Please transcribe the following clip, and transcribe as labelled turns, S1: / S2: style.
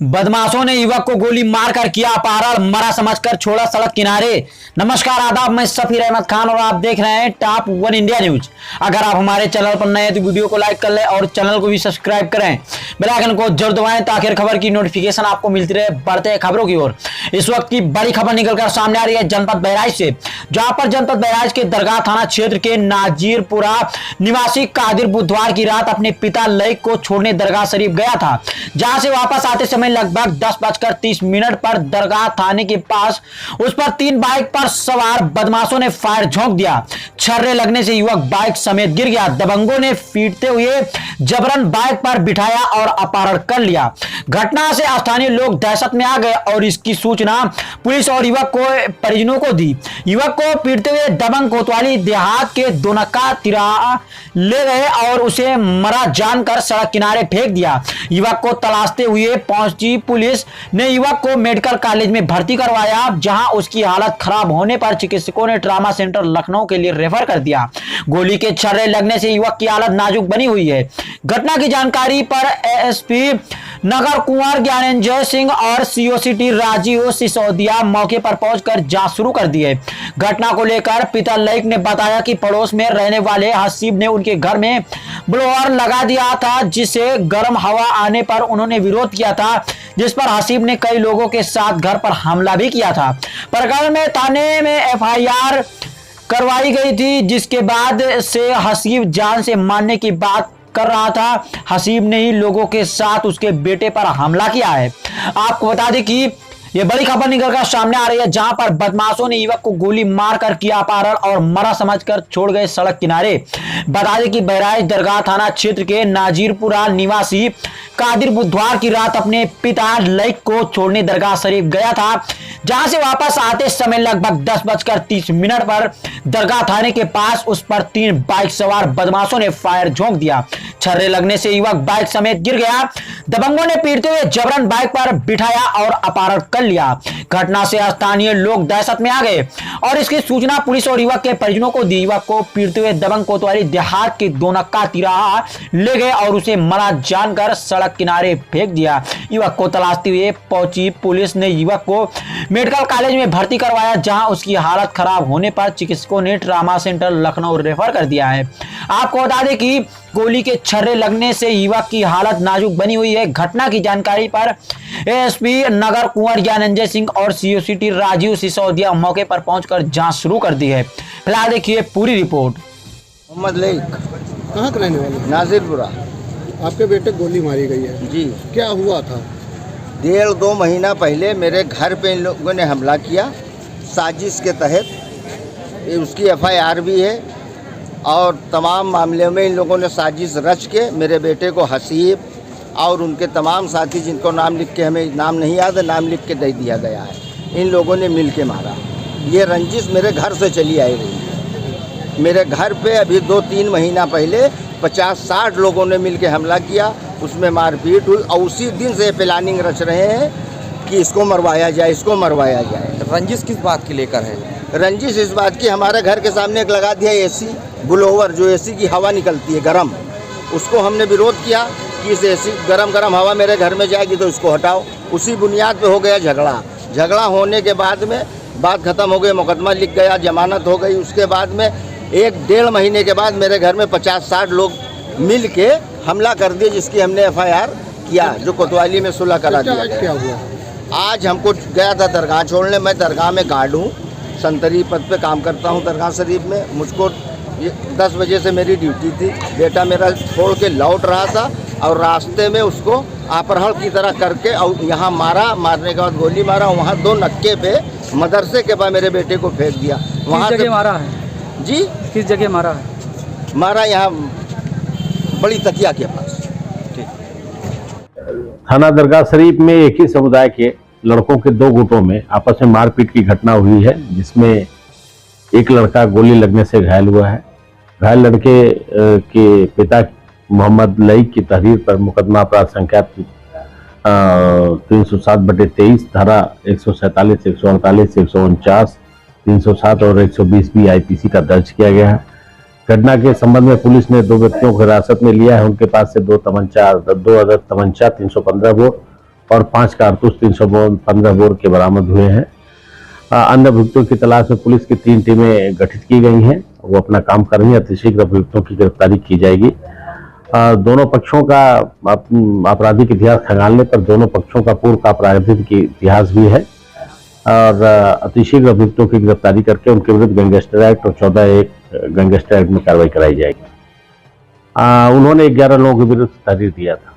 S1: बदमाशों ने युवक को गोली मारकर किया अपहरण, मरा समझकर छोड़ा सड़क किनारे। नमस्कार, आदाब, मैं सफीर अहमद खान और आप देख रहे हैं टॉप वन इंडिया न्यूज। अगर आप हमारे चैनल पर नए हैं तो वीडियो को लाइक कर लें और चैनल को भी सब्सक्राइब करें। बेल आइकन को जरूर दबाएं ताकि खबर की नोटिफिकेशन आपको मिलती रहे। बढ़ते हैं खबरों की ओर। इस वक्त की बड़ी खबर निकलकर सामने आ रही है जनपद बहराइच से, जहां पर जनपद बहराइच के दरगाह थाना क्षेत्र के नाजीरपुरा निवासी कादिर बुधवार की रात अपने पिता लईक को छोड़ने दरगाह शरीफ गया था, जहां से वापस आते समय लगभग 10:30 पर दरगाह थाने के पास उस पर 3 बाइक पर सवार बदमाशों ने फायर झोंक दिया। छर्रे लगने से युवक बाइक समेत गिर गया। दबंगों ने पीटते हुए जबरन बाइक पर बिठाया और अपहरण कर लिया। घटना से स्थानीय लोग दहशत में आ गए और इसकी सूचना पुलिस और युवक को परिजनों को दी। युवक को पीटते हुए दबंग कोतवाली देहात के दोनक्का तिराहा ले गए और उसे मरा जानकर सड़क किनारे फेंक दिया। युवक को तलाशते हुए पहुंची पुलिस ने युवक को मेडिकल कॉलेज में भर्ती करवाया, जहां उसकी हालत खराब होने पर चिकित्सकों ने ट्रामा सेंटर लखनऊ के लिए रेफर कर दिया। गोली के छर्रे लगने से युवक की हालत नाजुक बनी हुई है। घटना की जानकारी पर एएसपी नगर कुंवर ज्ञानेंद्र सिंह और सीओसीटी राजीव सिसोदिया मौके पर पहुंचकर जांच शुरू कर दी है। घटना को लेकर पिता लईक ने बताया कि पड़ोस में रहने वाले हसीब ने उनके घर में ब्लोअर लगा दिया था, जिससे गर्म हवा आने पर उन्होंने विरोध किया था, जिस पर हसीब ने कई लोगों के साथ घर पर हमला भी किया था। प्रकरण में थाने में एफआईआर करवाई गई थी, जिसके बाद से हसीब जान से मारने की बात कर रहा था। हसीब ने ही लोगों के साथ उसके बेटे पर हमला किया है। आपको बता दें कि ये बड़ी खबर निकलकर सामने आ रही है, जहां पर बदमाशों ने युवक को गोली मारकर किया अपहरण और मरा समझकर छोड़ गए सड़क किनारे। बता दें कि बहराइच दरगाह थाना क्षेत्र के नाजीरपुरा निवासी कादिर बुधवार की रात अपने पिता लईक को छोड़ने दरगाह शरीफ गया था, जहां से वापस आते समय लगभग 10:30 पर दरगाह थाने के पास उस पर 3 बाइक सवार बदमाशों ने फायर झोंक दिया। छर्रे लगने से युवक बाइक समेत गिर गया। दबंगों ने पीटते हुए जबरन बाइक पर बिठाया और अपहरण कर लिया। घटना से स्थानीय लोग दहशत में आ गए और इसकी सूचना पुलिस और युवक के परिजनों को दी। युवक को पीटते हुए दबंग कोतवाली देहात के दोनक्का तिराहा ले गए और उसे मरा जानकर सड़क किनारे फेंक दिया। युवक को तलाशते हुए पहुंची पुलिस ने युवक को मेडिकल कॉलेज में भर्ती करवाया, जहां उसकी हालत खराब होने पर चिकित्सकों ने ट्रामा सेंटर लखनऊ रेफर कर दिया है। आपको बता दें कि गोली के छर्रे लगने से युवक की हालत नाजुक बनी हुई है। घटना की जानकारी पर एएसपी नगर कुंवर ज्ञानेंद्र सिंह और सीओसीटी राजीव सिसोदिया मौके पर पहुंचकर जांच शुरू कर दी है। फिलहाल देखिए पूरी रिपोर्ट।
S2: मोहम्मद लईक,
S3: कहाँ के रहने वाले?
S2: नाजिरपुरा।
S3: आपके बेटे गोली मारी गई है
S2: जी,
S3: क्या हुआ था?
S2: 1.5-2 महीना पहले मेरे घर पे इन लोगों ने हमला किया साजिश के तहत। उसकी एफआईआर भी है और तमाम मामले में इन लोगों ने साजिश रच के मेरे बेटे को हसीब और उनके तमाम साथी, जिनको नाम लिख के हमें नाम नहीं याद है, नाम लिख के दे दिया गया है, इन लोगों ने मिल के मारा। ये रंजिश मेरे घर से चली आई रही है। मेरे घर पे अभी 2-3 महीना पहले 50-60 लोगों ने मिल के हमला किया, उसमें मारपीट हुई और उसी दिन से प्लानिंग रच रहे हैं कि इसको मरवाया जाए, इसको मरवाया जाए।
S4: रंजिश किस बात की लेकर है?
S2: रंजिश इस बात की, हमारे घर के सामने एक लगा दिया एसी ब्लोअर, जो एसी की हवा निकलती है गरम, उसको हमने विरोध किया कि इस एसी गरम हवा मेरे घर में जाएगी तो इसको हटाओ। उसी बुनियाद पे हो गया झगड़ा होने के बाद में बात ख़त्म हो गई, मुकदमा लिख गया, जमानत हो गई। उसके बाद में 1-1.5 महीने के बाद मेरे घर में 50-60 लोग मिल के हमला कर दिए, जिसकी हमने एफआईआर किया, जो कोतवाली में सुलह करा दिया।
S3: क्या हुआ?
S2: आज हमको गया था दरगाह छोड़ने। मैं दरगाह में गार्ड हूँ, संतरी पद पे काम करता हूँ दरगाह शरीफ में। मुझको 10 बजे से मेरी ड्यूटी थी। बेटा मेरा छोड़ के लौट रहा था और रास्ते में उसको अपहरण की तरह करके और यहाँ मारने के बाद गोली मारा। वहाँ 2 नक्के पे मदरसे के पास मेरे बेटे को फेंक दिया। वहाँ
S5: किस जगह मारा है
S2: जी?
S5: किस जगह मारा है?
S2: मारा यहाँ बड़ी तकिया के पास।
S6: थाना दरगाह शरीफ में एक ही समुदाय के लड़कों के 2 गुटों में आपस में मारपीट की घटना हुई है, जिसमें एक लड़का गोली लगने से घायल हुआ है। घायल लड़के के पिता मोहम्मद लईक की तहरीर पर मुकदमा अपराध संख्या 307/23 धारा 147, 148, 149, 307 और 120 भी आईपीसी का दर्ज किया गया है। घटना के संबंध में पुलिस ने 2 व्यक्तियों को हिरासत में लिया है। उनके पास से 2 अदद तमंचा 315 बोर और 5 कारतूस 315 बोर के बरामद हुए हैं। अन्य अभियुक्तों की तलाश में पुलिस की 3 टीमें गठित की गई हैं, वो अपना काम कर रही हैं। अतिशीघ्र अभियुक्तों की गिरफ्तारी की जाएगी। दोनों पक्षों का आपराधिक इतिहास खंगालने पर दोनों पक्षों का पूर्व का आपराधिक इतिहास भी है और अतिशीघ्र अभियुक्तों की गिरफ्तारी करके उनके विरुद्ध गैंगस्टर एक्ट और 14(1) गैंगस्टर एक्ट में कार्रवाई कराई जाएगी। उन्होंने 11 लोगों के विरुद्ध तहरीर दिया था।